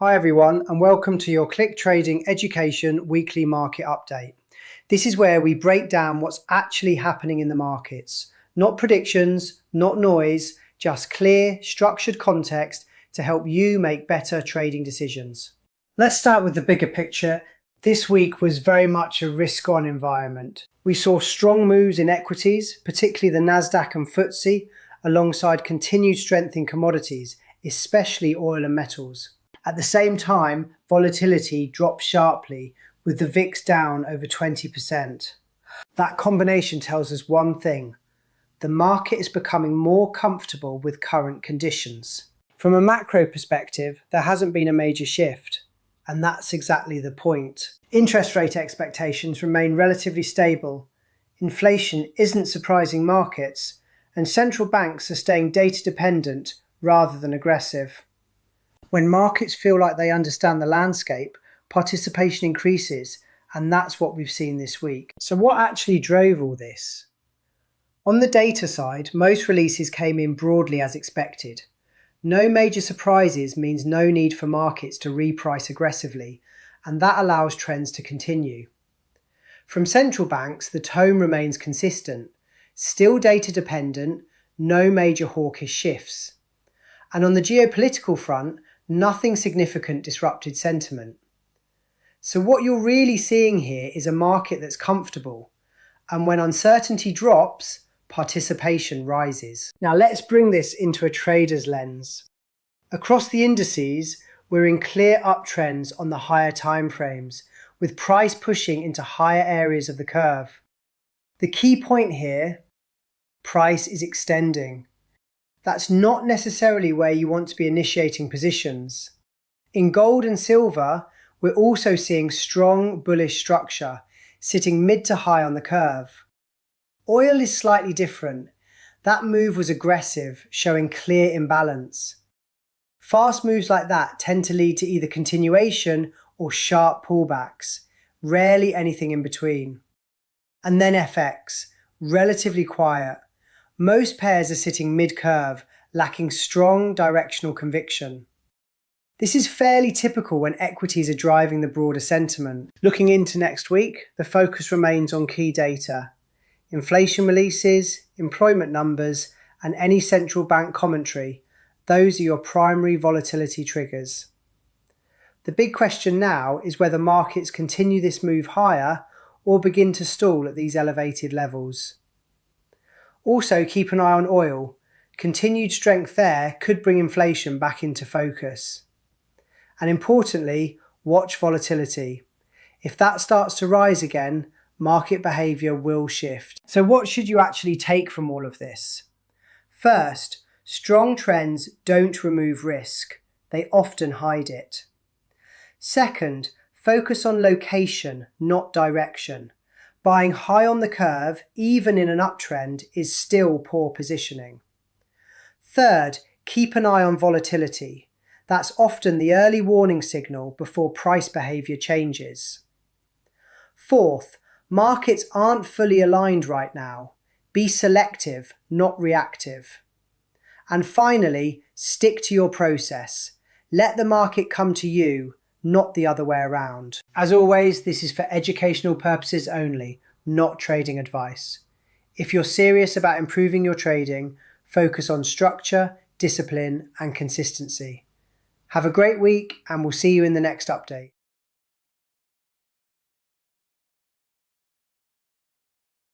Hi everyone, and welcome to your CLiK Trading Education weekly market update. This is where we break down what's actually happening in the markets. Not predictions, not noise, just clear, structured context to help you make better trading decisions. Let's start with the bigger picture. This week was very much a risk-on environment. We saw strong moves in equities, particularly the Nasdaq and FTSE, alongside continued strength in commodities, especially oil and metals. At the same time, volatility dropped sharply, with the VIX down over 20%. That combination tells us one thing: the market is becoming more comfortable with current conditions. From a macro perspective, there hasn't been a major shift, and that's exactly the point. Interest rate expectations remain relatively stable, inflation isn't surprising markets, and central banks are staying data-dependent rather than aggressive. When markets feel like they understand the landscape, participation increases, and that's what we've seen this week. So what actually drove all this? On the data side, most releases came in broadly as expected. No major surprises means no need for markets to reprice aggressively, and that allows trends to continue. From central banks, the tone remains consistent, still data dependent, no major hawkish shifts. And on the geopolitical front, nothing significant disrupted sentiment. So what you're really seeing here is a market that's comfortable, and when uncertainty drops, participation rises. Now let's bring this into a trader's lens. Across the indices, we're in clear uptrends on the higher timeframes, with price pushing into higher areas of the curve. The key point here: price is extending. That's not necessarily where you want to be initiating positions. In gold and silver, we're also seeing strong bullish structure, sitting mid to high on the curve. Oil is slightly different. That move was aggressive, showing clear imbalance. Fast moves like that tend to lead to either continuation or sharp pullbacks, rarely anything in between. And then FX, relatively quiet. Most pairs are sitting mid-curve, lacking strong directional conviction. This is fairly typical when equities are driving the broader sentiment. Looking into next week, the focus remains on key data: inflation releases, employment numbers, and any central bank commentary. Those are your primary volatility triggers. The big question now is whether markets continue this move higher or begin to stall at these elevated levels. Also, keep an eye on oil. Continued strength there could bring inflation back into focus. And importantly, watch volatility. If that starts to rise again, market behaviour will shift. So what should you actually take from all of this? First, strong trends don't remove risk. They often hide it. Second, focus on location, not direction. Buying high on the curve, even in an uptrend, is still poor positioning. Third, keep an eye on volatility. That's often the early warning signal before price behaviour changes. Fourth, markets aren't fully aligned right now. Be selective, not reactive. And finally, stick to your process. Let the market come to you, not the other way around. As always, this is for educational purposes only, not trading advice. If you're serious about improving your trading, focus on structure, discipline, and consistency. Have a great week, and we'll see you in the next update.